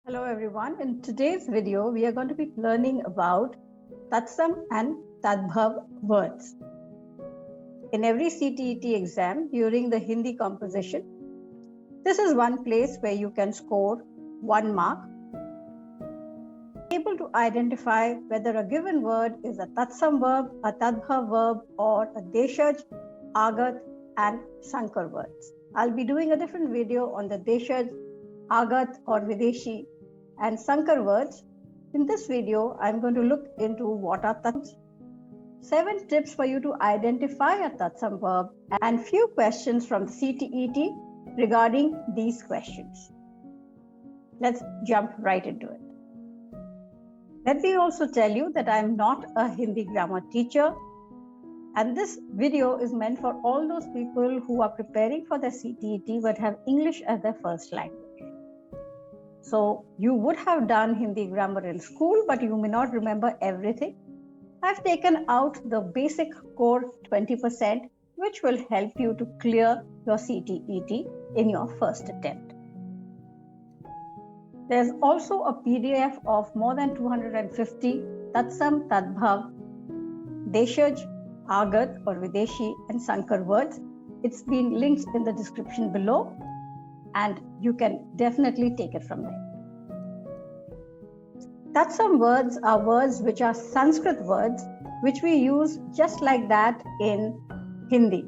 Hello everyone. In today's video, we are going to be learning about Tatsam and Tadbhav words. In every CTET exam during the Hindi composition, this is one place where you can score 1 mark. Able to identify whether a given word is a Tatsam verb, a Tadbhav verb, or a Deshaj, Agat, and Sankar words. I'll be doing a different video on the Deshaj, Agat or Videshi and Sankar words. In this video, I'm going to look into what are Tatsams, 7 tips for you to identify a Tatsam verb, and few questions from the CTET regarding these questions. Let's jump right into it. Let me also tell you that I'm not a Hindi grammar teacher, and this video is meant for all those people who are preparing for their CTET but have English as their first language. So you would have done Hindi grammar in school, but you may not remember everything. I've taken out the basic core 20%, which will help you to clear your CTET in your first attempt. There's also a PDF of more than 250 Tatsam-Tadbhav, Deshaj, Agat or Videshi and Sankar words. It's been linked in the description below, and you can definitely take it from there. Tatsam words are words which are Sanskrit words which we use just like that in Hindi.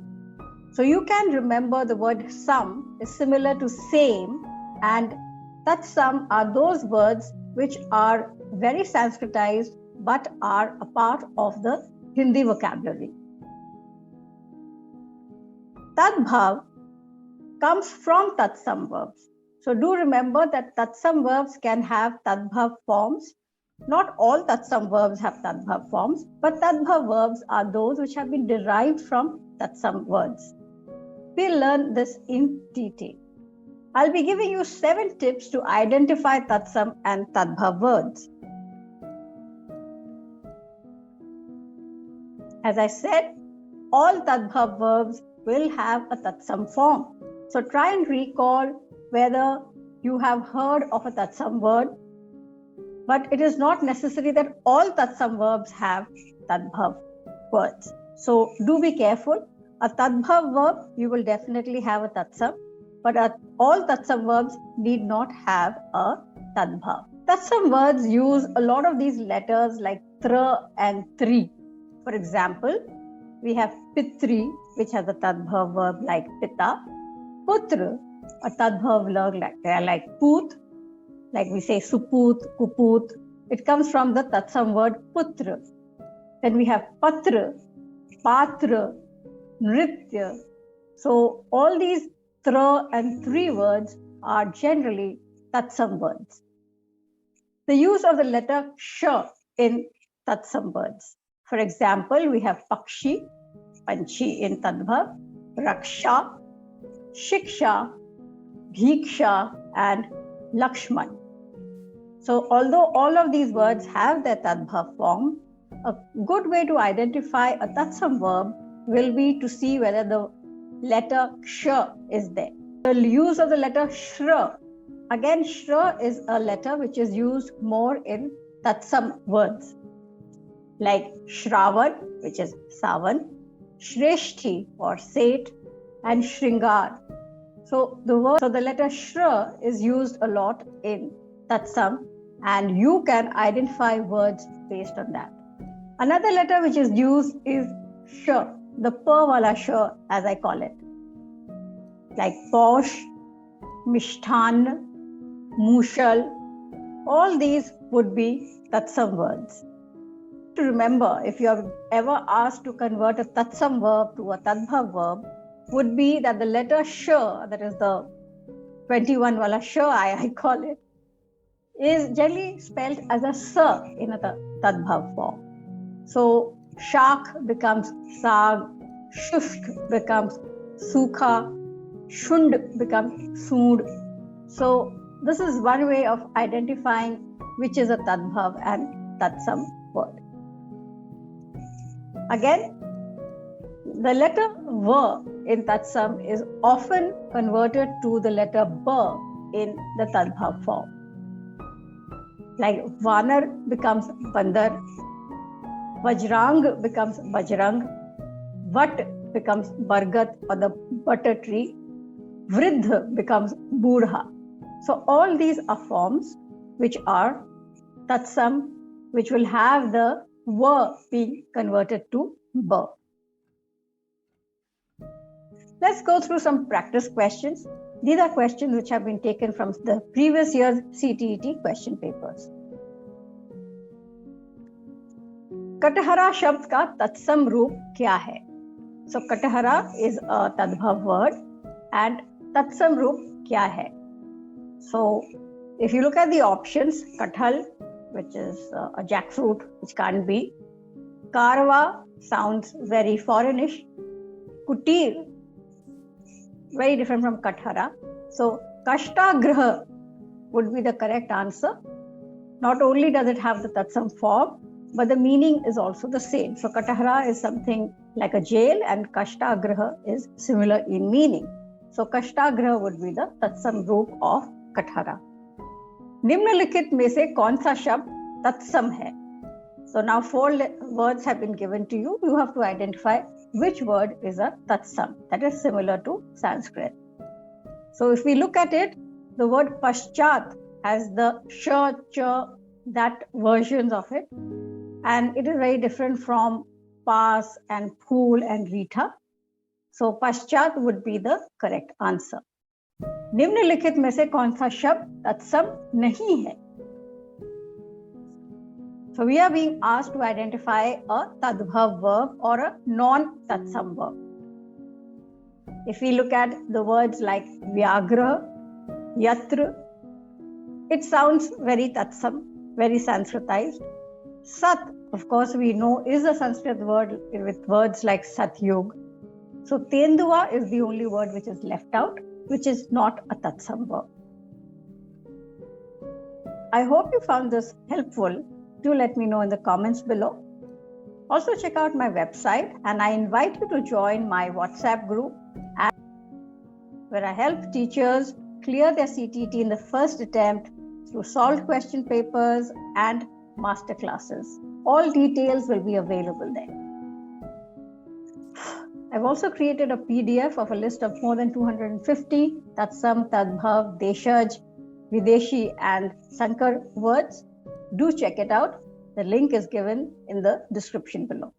So you can remember the word sam is similar to same, and Tatsam are those words which are very Sanskritized but are a part of the Hindi vocabulary. Tadbhav comes from Tatsam verbs. So do remember that Tatsam verbs can have Tadbhav forms. Not all Tatsam verbs have Tadbhav forms, but Tadbhav verbs are those which have been derived from Tatsam words. We'll learn this in detail. I'll be giving you 7 tips to identify Tatsam and Tadbhav words. As I said, all Tadbhav verbs will have a Tatsam form. So try and recall whether you have heard of a Tatsam word, but it is not necessary that all Tatsam verbs have Tadbhav words. So do be careful. A Tadbhav verb, you will definitely have a Tatsam, but all Tatsam verbs need not have a Tadbhav. Tatsam words use a lot of these letters like tra and tri. For example, we have pitri, which has a Tadbhav verb like pita, putra, a Tadbhav verb like put, like we say suput, kuput. It comes from the Tatsam word putra. Then we have patra, patra, nritya. So all these tra and tri words are generally Tatsam words. The use of the letter shra in Tatsam words. For example, we have pakshi, panchi in Tadbhav, raksha, shiksha, bhiksha, and lakshman. So although all of these words have their Tadbhav form, a good way to identify a Tatsam verb will be to see whether the letter ksha is there. The use of the letter shra. Again, shra is a letter which is used more in Tatsam words, like Shravan, which is Savan, Shreshthi or Seth, and Shringar. So the letter shra is used a lot in Tatsam, and you can identify words based on that. Another letter which is used is sh, the pa wala sh as I call it, like posh, mishthan, mushal. All these would be Tatsam words. To remember, if you are ever asked to convert a Tatsam verb to a Tadbhav verb, would be that the letter sh, that is the 21 wala sh I call it, is generally spelled as a sa in a Tadbhav form. So shak becomes sag, shushk becomes sukha, shund becomes sood. So this is one way of identifying which is a Tadbhav and Tatsam word. Again, the letter va in Tatsam is often converted to the letter ba in the Tadbhav form. Like Vanar becomes Bandar, Vajrang becomes Bajrang, Vat becomes Bargat or the butter tree, Vridh becomes Boodha. So all these are forms which are tatsam, which will have the va being converted to ba. Let's go through some practice questions. These are questions which have been taken from the previous year's CTET question papers. Katahara शब्द का तत्सम रूप क्या है? So Katahara is a tadbhav word and tatsam रूप क्या है? So if you look at the options, kathal, which is a jackfruit, which can't be. Karwa sounds very foreignish. Kutir, very different from kathara. So kashtagriha would be the correct answer. Not only does it have the tatsam form, but the meaning is also the same. So katahara is something like a jail and kashtagriha is similar in meaning. So kashtagriha would be the tatsam roop of katahara. निम्नलिखित में से कौन सा शब्द तत्सम है? So now 4 words have been given to you. You have to identify which word is a tatsam, that is similar to Sanskrit. So if we look at it, the word paschat has the sh, ch, that versions of it, and it is very different from pas and pool and rita. So paschat would be the correct answer. निम्नलिखित में से कौन सा शब्द तत्सम नहीं है? So we are being asked to identify a tadbhav verb or a non-tatsam verb. If we look at the words like vyagra, yatra, it sounds very tatsam, very Sanskritized. Sat, of course, we know is a Sanskrit word with words like satyug. So tendua is the only word which is left out, which is not a tatsam verb. I hope you found this helpful. Do let me know in the comments below. Also check out my website, and I invite you to join my WhatsApp group where I help teachers clear their CTET in the first attempt through solved question papers and master classes. All details will be available there. I've also created a PDF of a list of more than 250 Tatsam-Tadbhav, Deshaj, Videshi and Sankar words. Do check it out. The link is given in the description below.